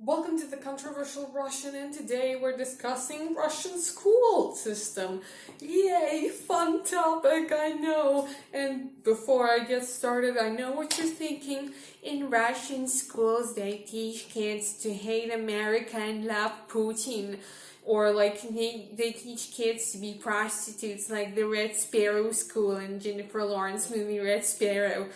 Welcome to the Controversial Russian, and today we're discussing Russian school system. Yay, fun topic, I know. And before I get started, I know what you're thinking. In Russian schools, they teach kids to hate America and love Putin. Or they teach kids to be prostitutes like the Red Sparrow School in Jennifer Lawrence movie Red Sparrow.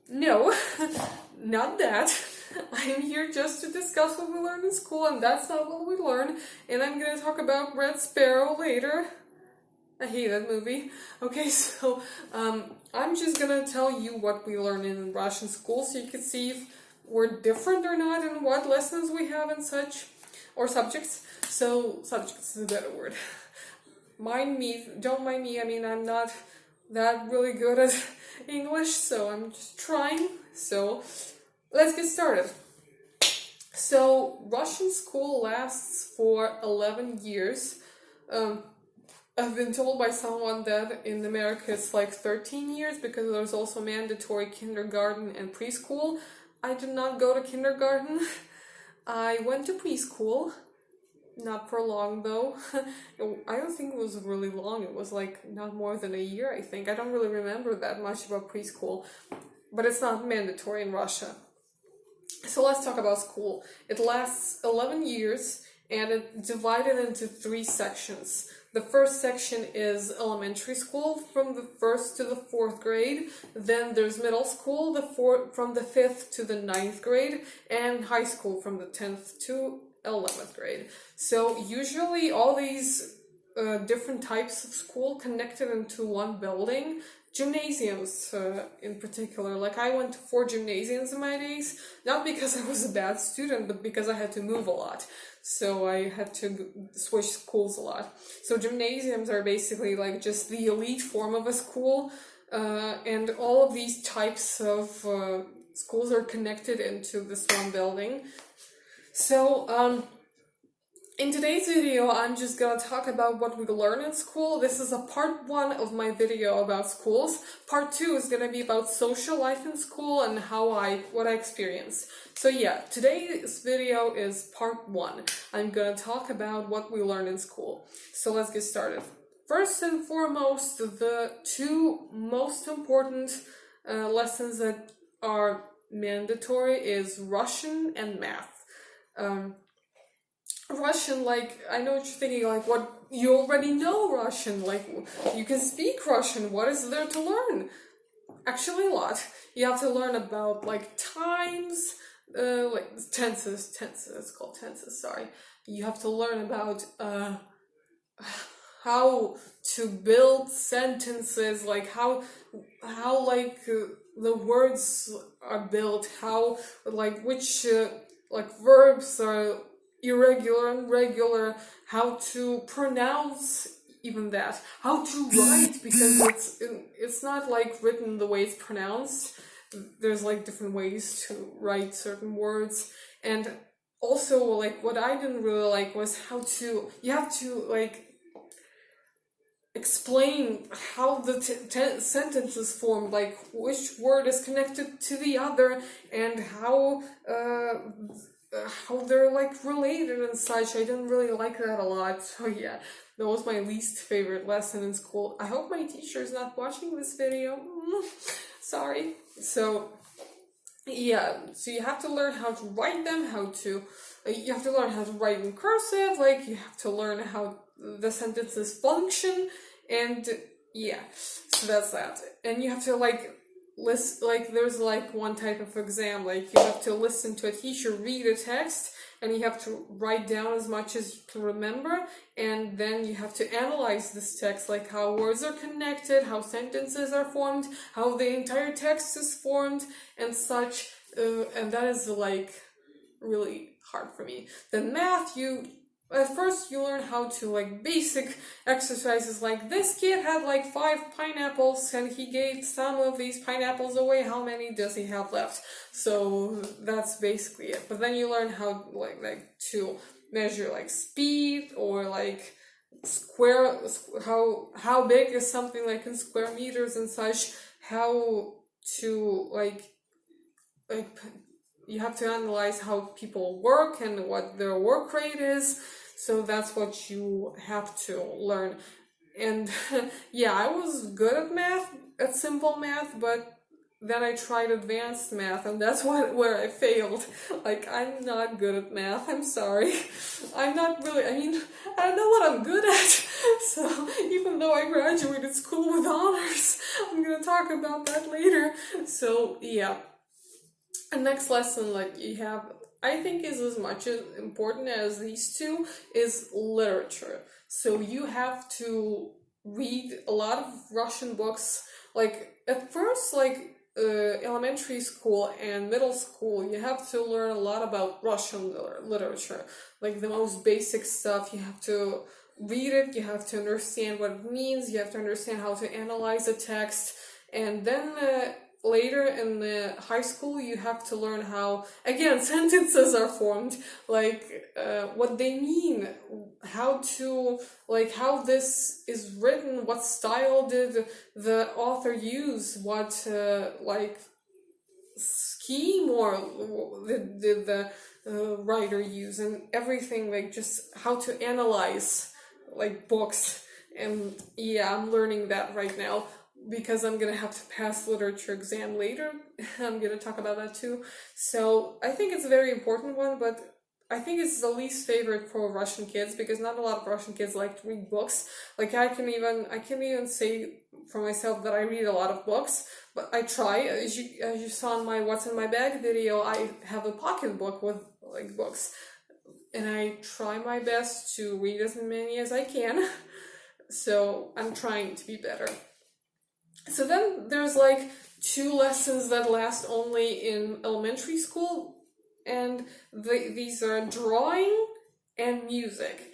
No, not that. I'm here just to discuss what we learned in school, and that's not what we learned. And I'm gonna talk about Red Sparrow later. I hate that movie. Okay, so I'm just gonna tell you what we learned in Russian school so you can see if we're different or not and what lessons we have and such, or subjects. So, subjects is a better word. Don't mind me, I mean, I'm not that really good at English, so I'm just trying. So, let's get started. So, Russian school lasts for 11 years. I've been told by someone that in America it's like 13 years because there's also mandatory kindergarten and preschool. I did not go to kindergarten. I went to preschool. Not for long though. I don't think it was really long. It was like not more than a year, I think. I don't really remember that much about preschool. But it's not mandatory in Russia. So let's talk about school. It lasts 11 years and it's divided into 3 sections. The first section is elementary school from the 1st to the 4th grade. Then there's middle school from the 5th to the 9th grade, and high school from the 10th to 11th grade. So usually all these different types of school connected into one building. Gymnasiums in particular, like I went to 4 gymnasiums in my days, not because I was a bad student, but because I had to move a lot. So I had to switch schools a lot. So gymnasiums are basically like just the elite form of a school, and all of these types of schools are connected into this one building. So, in today's video, I'm just gonna talk about what we learn in school. This is a part 1 of my video about schools. Part 2 is gonna be about social life in school and what I experienced. So yeah, today's video is part 1. I'm gonna talk about what we learn in school. So let's get started. First and foremost, the 2 most important lessons that are mandatory is Russian and math. Russian, like, I know what you're thinking, like, what, you already know Russian, like, you can speak Russian, what is there to learn? Actually, a lot. You have to learn about, like, times, like, tenses, it's called tenses, sorry. You have to learn about, how to build sentences, like, how like, the words are built, how, like, which, like, verbs are irregular and regular, how to pronounce even that, how to write, because it's not like written the way it's pronounced. There's like different ways to write certain words. And also, like, what I didn't really like was you have to like explain how the sentence is formed, like which word is connected to the other, and how they're like related and such. I didn't really like that a lot. So yeah, that was my least favorite lesson in school. I hope my teacher is not watching this video. Sorry. So yeah, so you have to learn how to write them, you have to learn how to write in cursive, like you have to learn how the sentences function, and yeah, so that's that. And you have to like list, like there's like one type of exam, like you have to listen to a teacher read a text and you have to write down as much as you can remember, and then you have to analyze this text, like how words are connected, how sentences are formed, how the entire text is formed and such, and that is like really hard for me. Then math, at first you learn how to like basic exercises, like this kid had like 5 pineapples and he gave some of these pineapples away, how many does he have left? So that's basically it. But then you learn how like to measure like speed, or like how big is something like in square meters and such, how to like you have to analyze how people work and what their work rate is. So that's what you have to learn. And yeah, I was good at math, at simple math, but then I tried advanced math, and that's where I failed. Like, I'm not good at math, I'm sorry. I'm not really, I mean, I don't know what I'm good at. So, even though I graduated school with honors, I'm gonna talk about that later. So, yeah. And next lesson, like, you have, I think is as much as important as these two, is literature. So, you have to read a lot of Russian books. Like, at first, like, elementary school and middle school, you have to learn a lot about Russian literature, like the most basic stuff. You have to read it, you have to understand what it means, you have to understand how to analyze a text, and then later in the high school you have to learn how, again, sentences are formed, like what they mean, how to, like, how this is written, what style did the author use, what like scheme or did the writer use, and everything, like just how to analyze like books. And yeah, I'm learning that right now because I'm gonna have to pass literature exam later. I'm gonna talk about that too. So I think it's a very important one, but I think it's the least favorite for Russian kids because not a lot of Russian kids like to read books. Like I can even say for myself that I read a lot of books, but I try. As you saw in my What's in My Bag video, I have a pocket book with like books, and I try my best to read as many as I can. So I'm trying to be better. So then there's like 2 lessons that last only in elementary school, and these are drawing and music.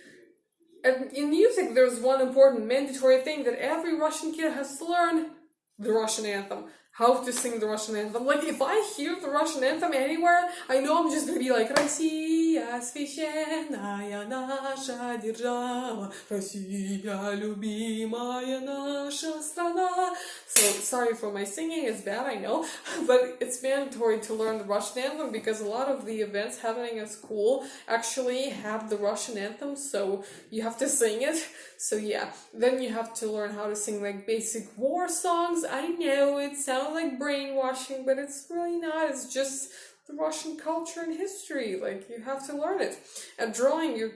And in music, there's one important mandatory thing that every Russian kid has to learn: the Russian anthem. How to sing the Russian anthem. Like, if I hear the Russian anthem anywhere, I know I'm just gonna be like, Россия священная наша держава, Россия любимая наша страна. So, sorry for my singing, it's bad, I know, but it's mandatory to learn the Russian anthem because a lot of the events happening at school actually have the Russian anthem, so you have to sing it. So yeah, then you have to learn how to sing like basic war songs. I know it sounds like brainwashing, but it's really not. It's just the Russian culture and history. Like, you have to learn it. At drawing, you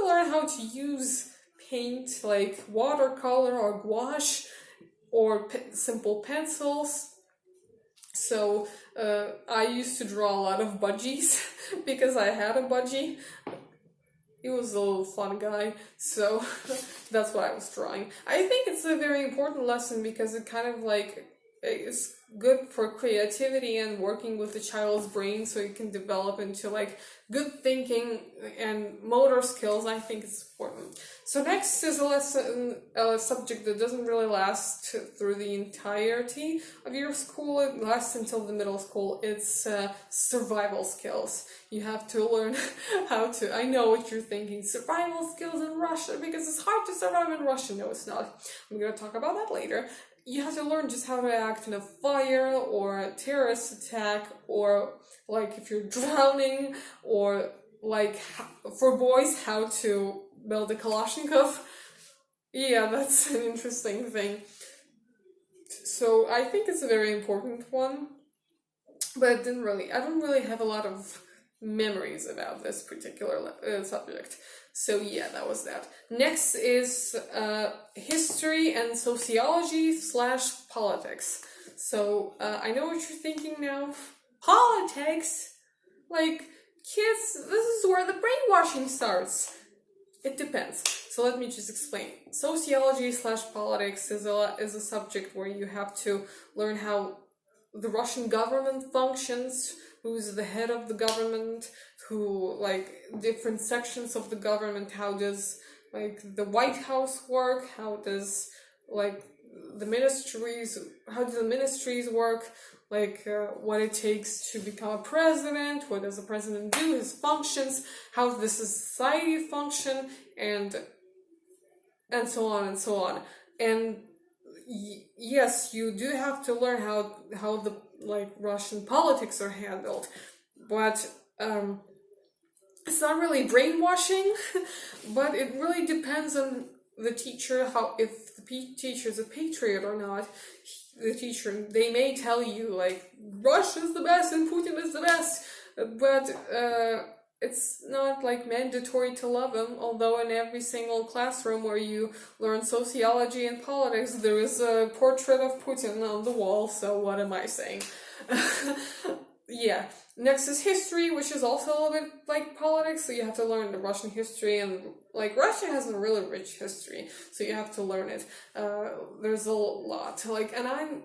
learn how to use paint, like watercolor or gouache, or simple pencils. So I used to draw a lot of budgies because I had a budgie. He was a little fun guy, so that's what I was drawing. I think it's a very important lesson because it kind of like is good for creativity and working with the child's brain, so it can develop into like good thinking and motor skills. I think it's important. So next is a subject that doesn't really last through the entirety of your school. It lasts until the middle school. It's survival skills. You have to learn how to, I know what you're thinking, survival skills in Russia, because it's hard to survive in Russia. No, it's not. I'm going to talk about that later. You have to learn just how to act in a fire or a terrorist attack, or like if you're drowning, or like for boys how to build a Kalashnikov. Yeah, that's an interesting thing. So I think it's a very important one, but I don't really have a lot of memories about this particular subject. So yeah, that was that. Next is history and sociology / politics. So I know what you're thinking now. Politics? Like, kids, this is where the brainwashing starts. It depends. So let me just explain. Sociology / politics is a subject where you have to learn how the Russian government functions, who's the head of the government, who, like, different sections of the government, how does, like, the White House work, how does, like, how do the ministries work, like, what it takes to become a president, what does the president do, his functions, how does the society function, and so on and so on. And yes, you do have to learn how the like Russian politics are handled. But it's not really brainwashing, but it really depends on the teacher, how, if the teacher is a patriot or not. The teacher, they may tell you like Russia's the best and Putin is the best, but it's not like mandatory to love him. Although in every single classroom where you learn sociology and politics, there is a portrait of Putin on the wall. So what am I saying? Yeah. Next is history, which is also a little bit like politics, so you have to learn the Russian history, and like Russia has a really rich history, so you have to learn it. There's a lot, like, and I'm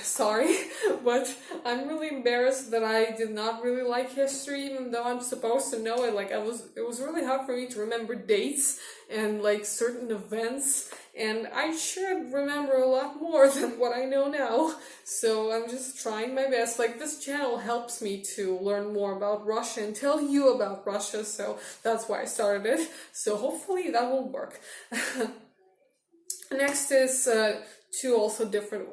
sorry, but I'm really embarrassed that I did not really like history, even though I'm supposed to know it. Like, it was really hard for me to remember dates and like certain events, and I should remember a lot more than what I know now. So I'm just trying my best. Like, this channel helps me to learn more about Russia and tell you about Russia, so that's why I started it. So hopefully that will work. Next is two also different.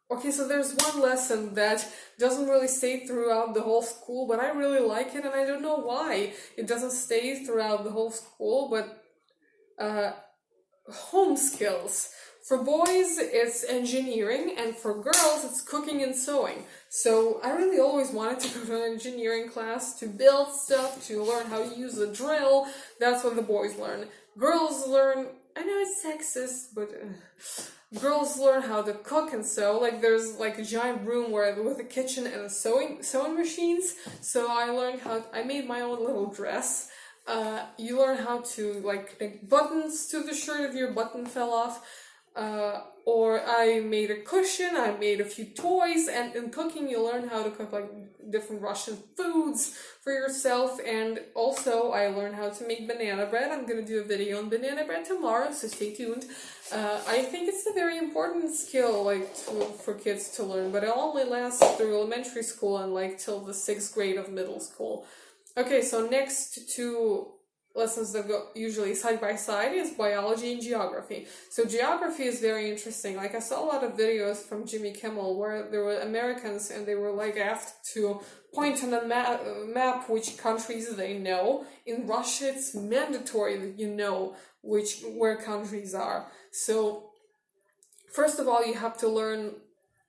Okay, so there's one lesson that doesn't really stay throughout the whole school, but I really like it, and I don't know why it doesn't stay throughout the whole school, but home skills. For boys, it's engineering, and for girls, it's cooking and sewing. So I really always wanted to go to an engineering class to build stuff, to learn how to use a drill. That's what the boys learn. Girls learn, I know it's sexist, but girls learn how to cook and sew. Like, there's like a giant room with a kitchen and a sewing machines. So I made my own little dress. You learn how to like connect buttons to the shirt if your button fell off. Or I made a cushion, I made a few toys, and in cooking you learn how to cook like different Russian foods for yourself, and also I learned how to make banana bread. I'm gonna do a video on banana bread tomorrow, so stay tuned. I think it's a very important skill for kids to learn, but it only lasts through elementary school and like till the 6th grade of middle school. Okay, so next two lessons that go usually side by side is biology and geography. So geography is very interesting. Like, I saw a lot of videos from Jimmy Kimmel where there were Americans and they were like asked to point on a map which countries they know. In Russia, it's mandatory that you know where countries are. So first of all, you have to learn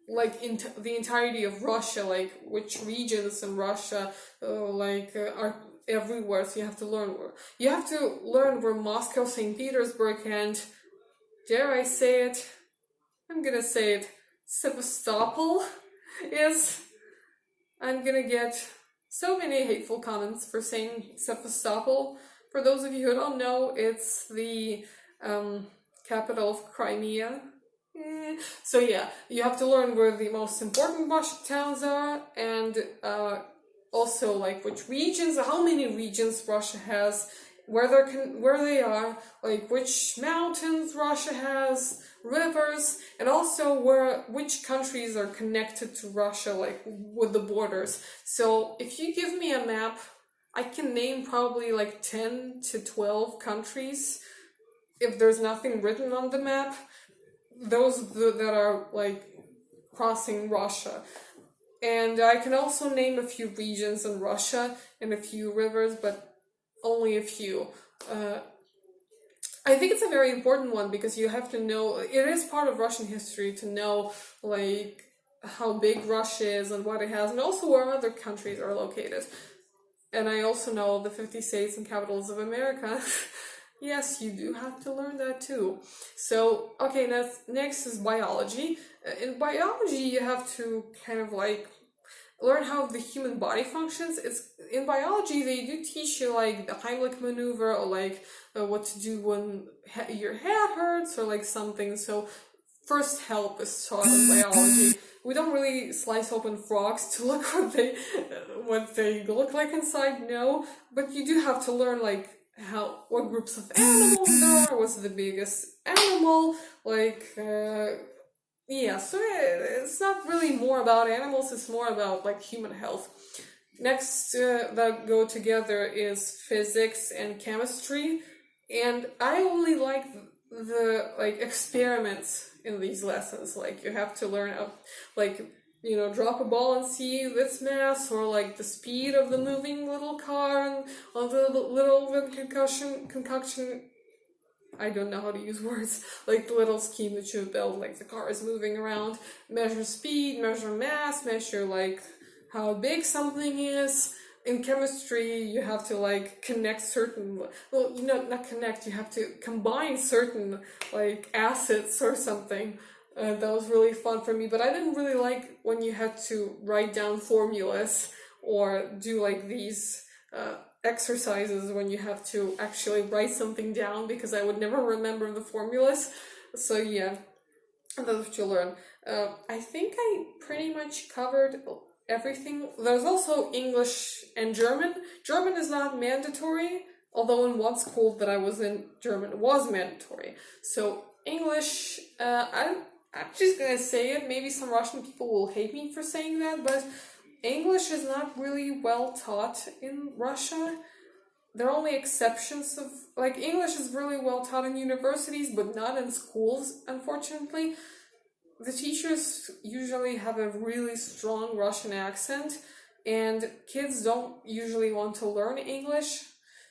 like the entirety of Russia, like which regions in Russia are everywhere. So you have to learn where Moscow, St. Petersburg, and dare I say it, I'm gonna say it, Sevastopol is. I'm gonna get so many hateful comments for saying Sevastopol. For those of you who don't know, it's the capital of Crimea. So yeah, you have to learn where the most important Russian towns are, and also like which regions, how many regions Russia has, where they are, like which mountains Russia has, rivers, and also which countries are connected to Russia, like with the borders. So if you give me a map, I can name probably like 10 to 12 countries if there's nothing written on the map. Those that are like crossing Russia. And I can also name a few regions in Russia and a few rivers, but only a few. I think it's a very important one because you have to know, it is part of Russian history to know like how big Russia is and what it has, and also where other countries are located. And I also know the 50 states and capitals of America. Yes, you do have to learn that too. So, okay, next is biology. In biology, you have to kind of like learn how the human body functions. In biology, they do teach you like the Heimlich maneuver, or like what to do when your head hurts or like something. So first help is taught in biology. We don't really slice open frogs to look what they look like inside, no. But you do have to learn like what groups of animals there are, what's the biggest animal, like yeah, so it's not really more about animals, it's more about like human health. Next that go together is physics and chemistry, and I only like the like experiments in these lessons. Like you have to learn like drop a ball and see its mass, or like the speed of the moving little car, and all the little concoction. I don't know how to use words, like the little scheme that you build, like the car is moving around, measure speed, measure mass, measure like how big something is. In chemistry, you have to like connect certain, well, not connect, you have to combine certain like acids or something. That was really fun for me, but I didn't really like when you had to write down formulas or do like these exercises when you have to actually write something down, because I would never remember the formulas. So yeah, that's what you learn. I think I pretty much covered everything. There's also English and German. German is not mandatory, although in one school that I was in, German was mandatory. So English, I'm just gonna say it, maybe some Russian people will hate me for saying that, but English is not really well taught in Russia. There are only exceptions of, like, English is really well taught in universities, but not in schools, unfortunately. The teachers usually have a really strong Russian accent, and kids don't usually want to learn English.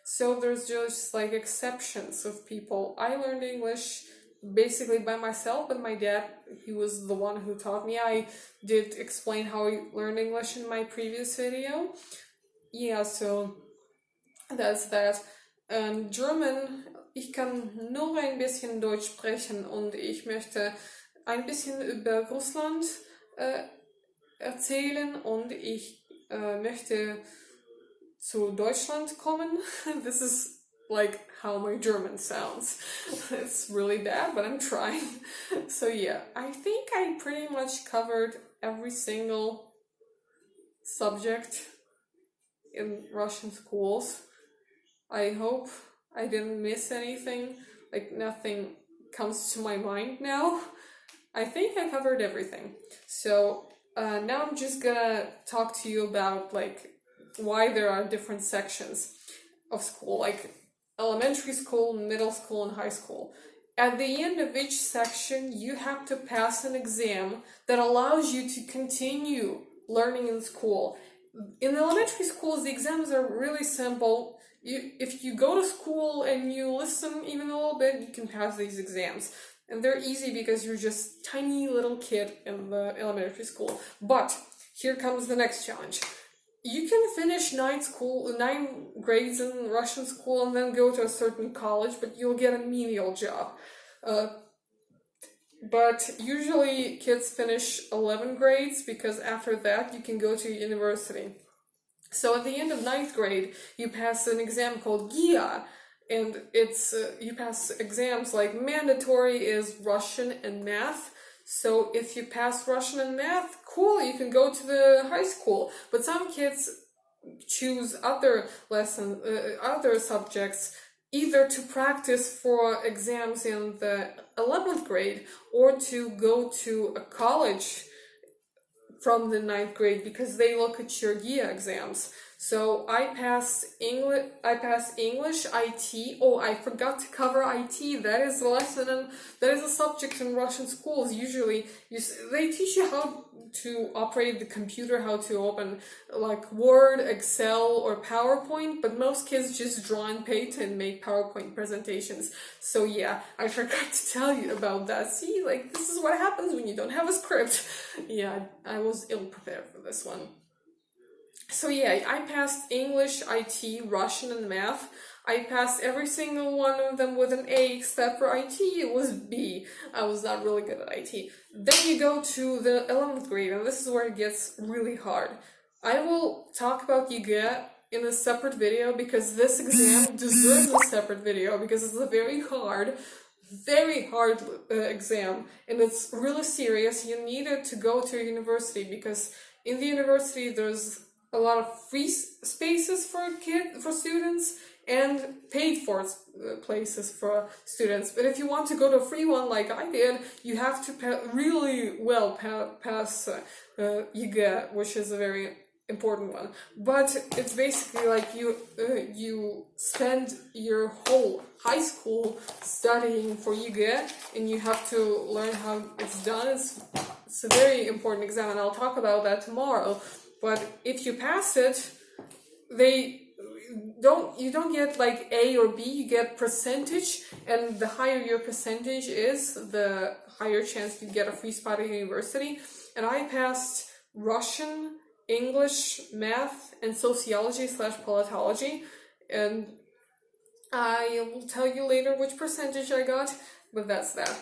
So there's just like exceptions of people. I learned English basically by myself, but my dad, he was the one who taught me. I did explain how I learned English in my previous video. Yeah, so that's that. German, ich kann nur ein bisschen Deutsch sprechen, und ich möchte ein bisschen über Russland erzählen, und ich möchte zu Deutschland kommen. This is like how my German sounds. It's really bad, but I'm trying. So yeah, I think I pretty much covered every single subject in Russian schools. I hope I didn't miss anything, like nothing comes to my mind now. I think I covered everything. So now I'm just gonna talk to you about like why there are different sections of school, like elementary school, middle school, and high school. At the end of each section, you have to pass an exam that allows you to continue learning in school. In elementary schools, the exams are really simple. If you go to school and you listen even a little bit, you can pass these exams. And they're easy because you're just tiny little kid in the elementary school. But here comes the next challenge. You can finish 9 grades in Russian school and then go to a certain college, but you'll get a menial job. But usually kids finish 11 grades, because after that you can go to university. So at the end of 9th grade, you pass an exam called GIA, and it's you pass exams like mandatory is Russian and math. So if you pass Russian and math, cool, you can go to the high school. But some kids choose other other subjects, either to practice for exams in the 11th grade or to go to a college from the 9th grade, because they look at your GIA exams. So I passed English, IT. Oh, I forgot to cover IT. That is a lesson, and that is a subject in Russian schools. Usually, they teach you how to operate the computer, how to open like Word, Excel, or PowerPoint, but most kids just draw and paint and make PowerPoint presentations. So yeah, I forgot to tell you about that. See, like, this is what happens when you don't have a script. Yeah, I was ill prepared for this one. So yeah, I passed English, IT, Russian, and math. I passed every single one of them with an A, except for IT, it was B. I was not really good at IT. Then you go to the 11th grade, and this is where it gets really hard. I will talk about ЕГЭ in a separate video, because this exam deserves a separate video, because it's a very hard exam, and it's really serious. You need it to go to a university, because in the university there's a lot of free spaces for students and paid for places for students. But if you want to go to a free one like I did, you have to really well pass ЕГЭ, which is a very important one, but it's basically like you spend your whole high school studying for ЕГЭ, and you have to learn how it's done. It's a very important exam, and I'll talk about that tomorrow. But if you pass it, you don't get like A or B, you get percentage, and the higher your percentage is, the higher chance you get a free spot at university. And I passed Russian, English, math, and sociology/politology, and I will tell you later which percentage I got, but that's that.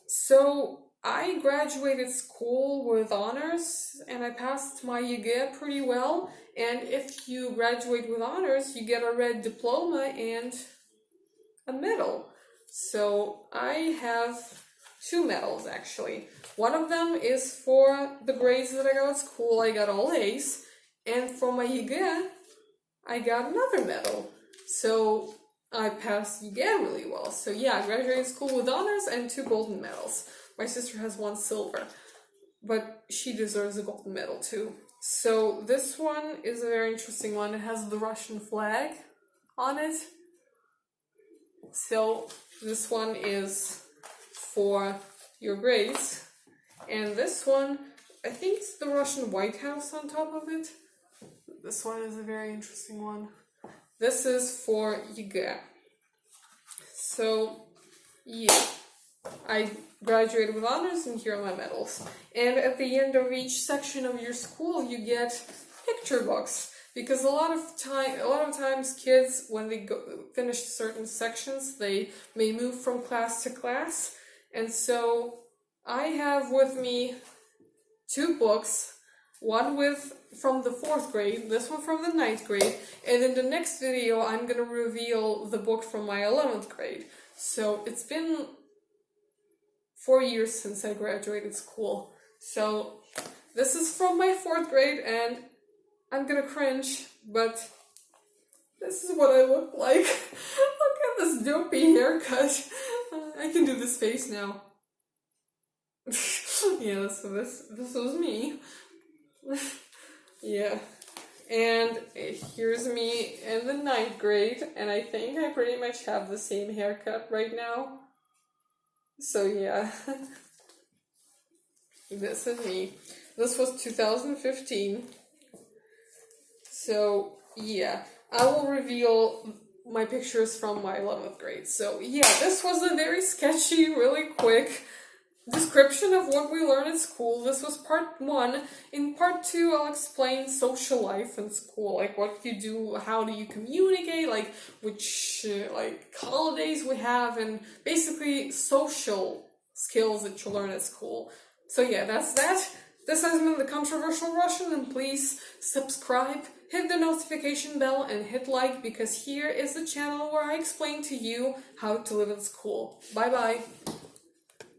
So I graduated school with honors, and I passed my ЕГЭ pretty well. And if you graduate with honors, you get a red diploma and a medal. So I have 2 medals actually. One of them is for the grades that I got at school. I got all A's, and for my ЕГЭ, I got another medal. So I passed ЕГЭ really well. So yeah, I graduated school with honors and 2 golden medals. My sister has 1 silver, but she deserves a golden medal too. So this one is a very interesting one. It has the Russian flag on it. So this one is for your grades. And this one, I think it's the Russian White House on top of it. This one is a very interesting one. This is for ЕГЭ. So, yeah. I graduated with honors, and here are my medals. And at the end of each section of your school, you get picture books, because a lot of times kids, when they finish certain sections, they may move from class to class. And so I have with me 2 books, one from the 4th grade, this one from the 9th grade, and in the next video I'm gonna reveal the book from my 11th grade. So it's been 4 years since I graduated school. So this is from my 4th grade, and I'm gonna cringe, but this is what I look like. Look at this dopey haircut. I can do this face now. Yeah, so this was me. Yeah. And here's me in the 9th grade, and I think I pretty much have the same haircut right now. So yeah, this is me. This was 2015. So yeah, I will reveal my pictures from my 11th grade. So yeah, this was a very sketchy, really quick description of what we learn at school. This was part 1. In part 2, I'll explain social life in school, like what you do, how do you communicate, like which like holidays we have, and basically social skills that you learn at school. So yeah, that's that. This has been the Controversial Russian, and please subscribe, hit the notification bell, and hit like, because here is the channel where I explain to you how to live in school. Bye bye.